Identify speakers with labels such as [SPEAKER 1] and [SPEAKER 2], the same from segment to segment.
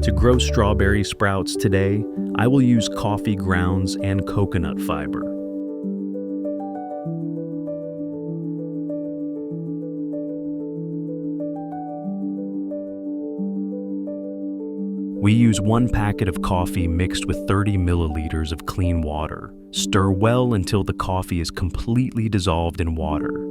[SPEAKER 1] To grow strawberry sprouts today, I will use coffee grounds and coconut fiber. We use 1 packet of coffee mixed with 30 milliliters of clean water. Stir well until the coffee is completely dissolved in water.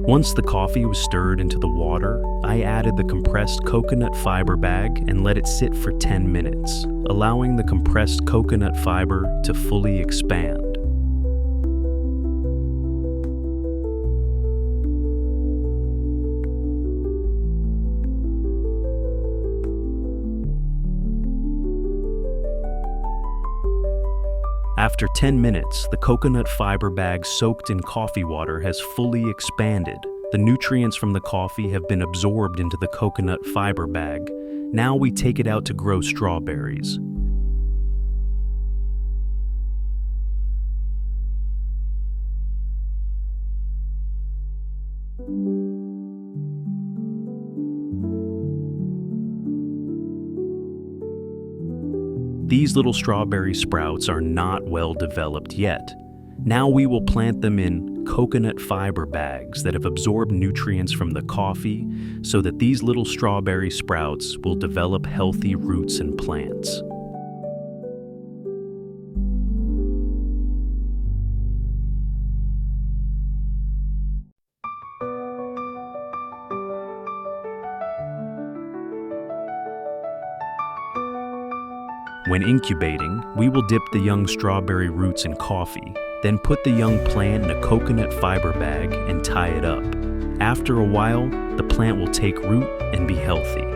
[SPEAKER 1] Once the coffee was stirred into the water, I added the compressed coconut fiber bag and let it sit for 10 minutes, allowing the compressed coconut fiber to fully expand. After 10 minutes, the coconut fiber bag soaked in coffee water has fully expanded. The nutrients from the coffee have been absorbed into the coconut fiber bag. Now we take it out to grow strawberries. These little strawberry sprouts are not well developed yet. Now we will plant them in coconut fiber bags that have absorbed nutrients from the coffee so that these little strawberry sprouts will develop healthy roots and plants. When incubating, we will dip the young strawberry roots in coffee, then put the young plant in a coconut fiber bag and tie it up. After a while, the plant will take root and be healthy.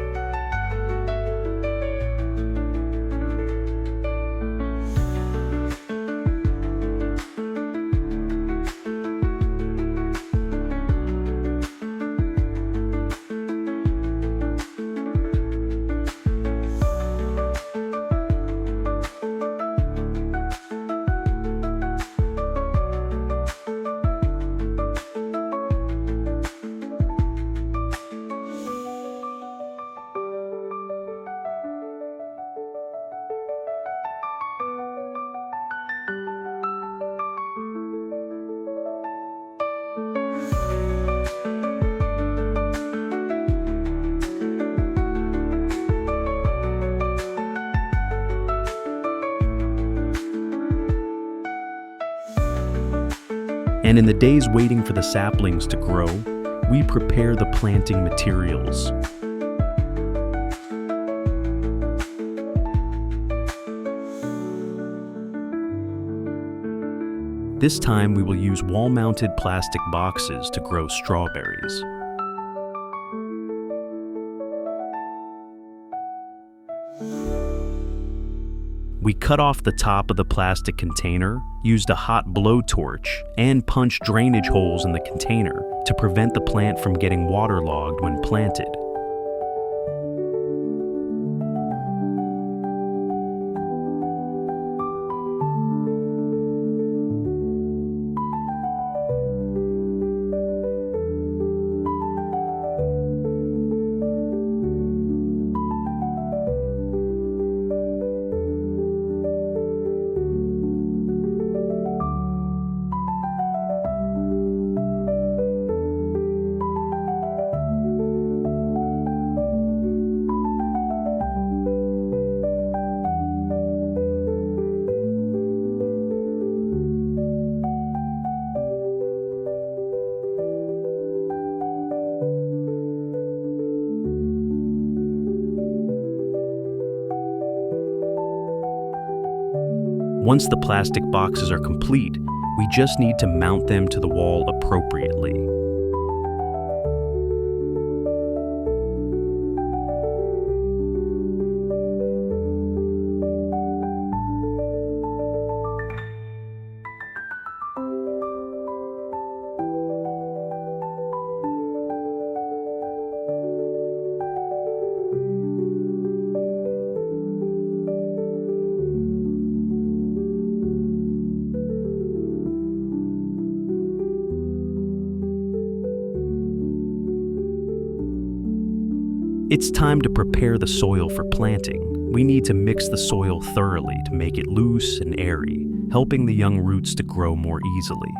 [SPEAKER 1] And in the days waiting for the saplings to grow, we prepare the planting materials. This time we will use wall-mounted plastic boxes to grow strawberries. We cut off the top of the plastic container, used a hot blowtorch, and punched drainage holes in the container to prevent the plant from getting waterlogged when planted. Once the plastic boxes are complete, we just need to mount them to the wall appropriately. It's time to prepare the soil for planting. We need to mix the soil thoroughly to make it loose and airy, helping the young roots to grow more easily.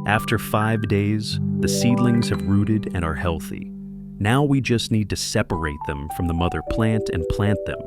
[SPEAKER 1] After 5 days, the seedlings have rooted and are healthy. Now we just need to separate them from the mother plant and plant them.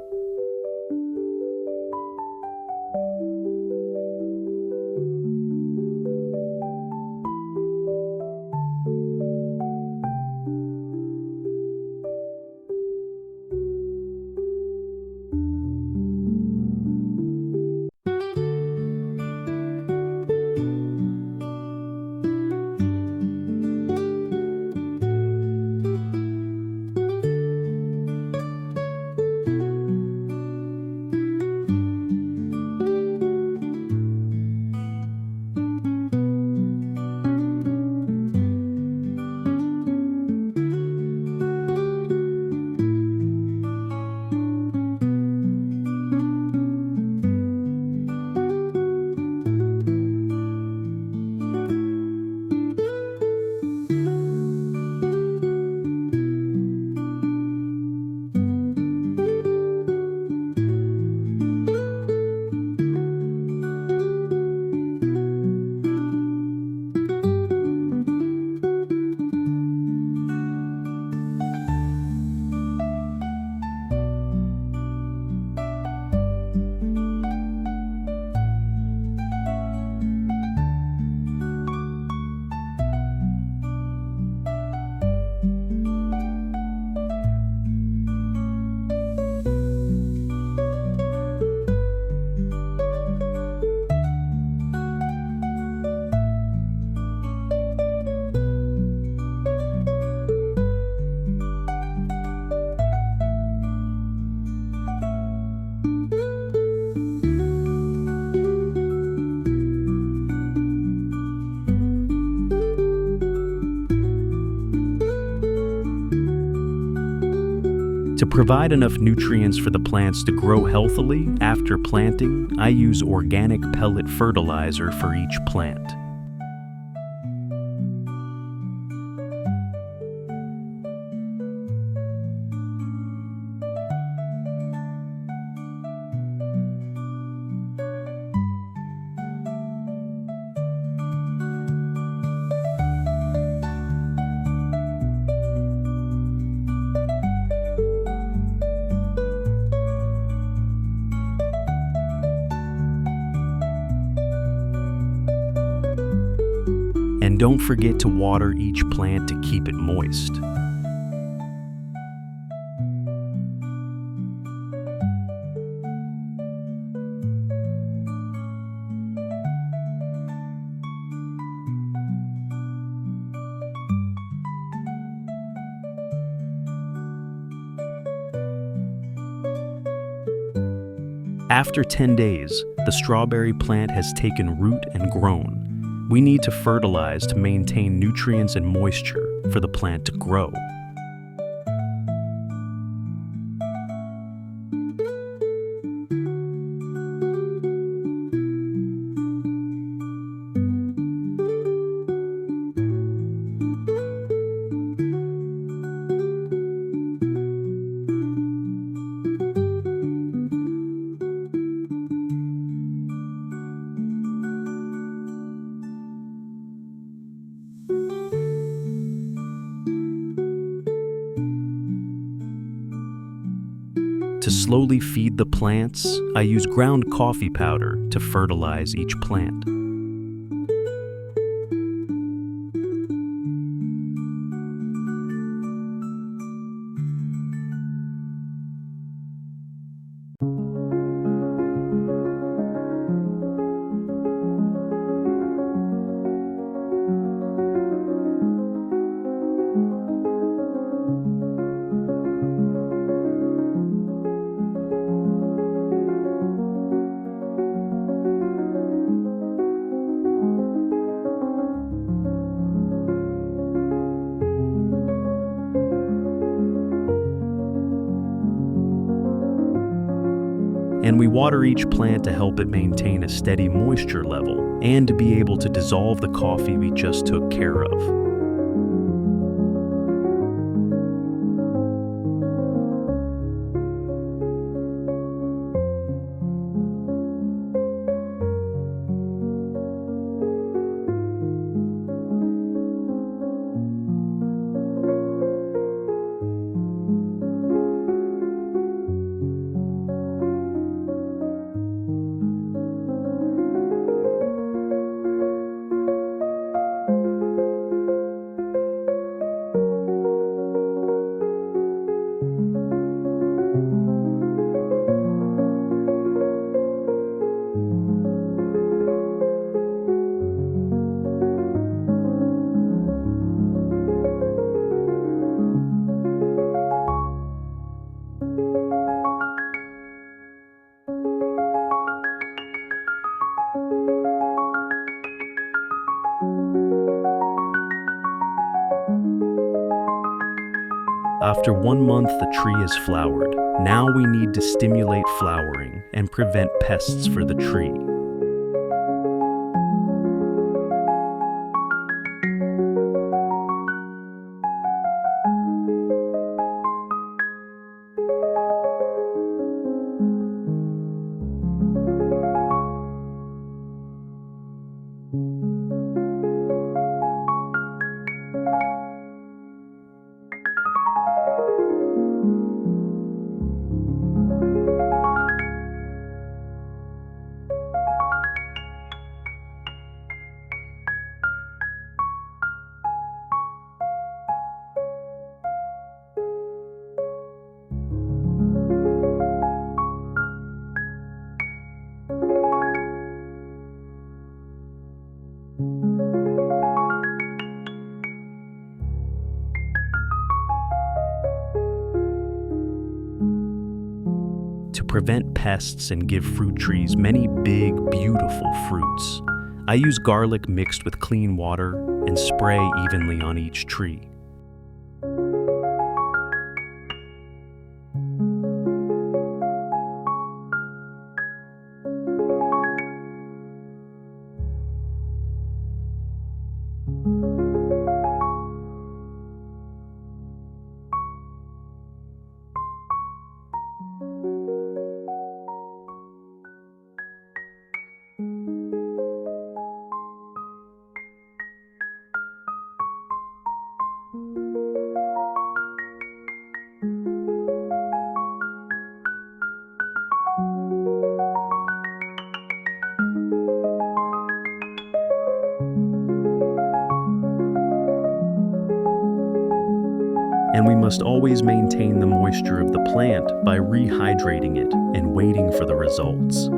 [SPEAKER 1] To provide enough nutrients for the plants to grow healthily after planting, I use organic pellet fertilizer for each plant. And don't forget to water each plant to keep it moist. After 10 days, the strawberry plant has taken root and grown. We need to fertilize to maintain nutrients and moisture for the plant to grow. To slowly feed the plants, I use ground coffee powder to fertilize each plant. And we water each plant to help it maintain a steady moisture level and to be able to dissolve the coffee we just took care of. After 1 month, the tree has flowered. Now we need to stimulate flowering and prevent pests for the tree. To prevent pests and give fruit trees many big, beautiful fruits, I use garlic mixed with clean water and spray evenly on each tree. and we must always maintain the moisture of the plant by rehydrating it and waiting for the results.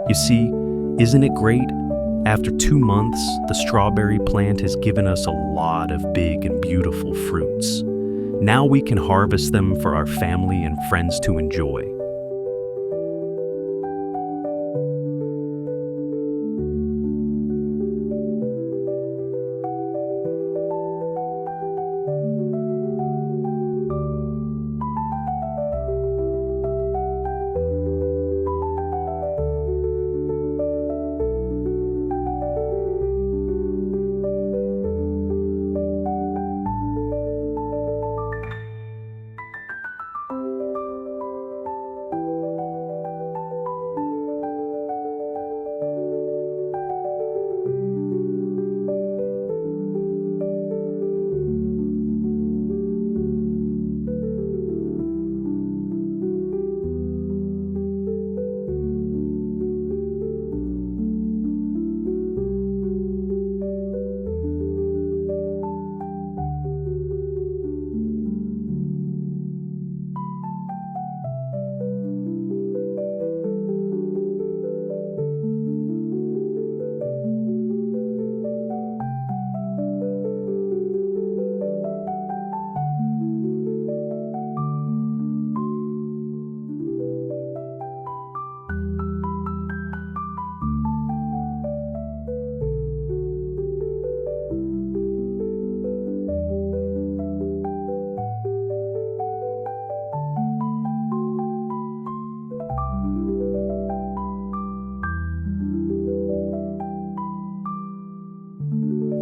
[SPEAKER 1] You see, isn't it great? After 2 months, the strawberry plant has given us a lot of big and beautiful fruits. Now we can harvest them for our family and friends to enjoy.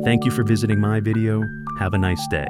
[SPEAKER 1] Thank you for visiting my video. Have a nice day.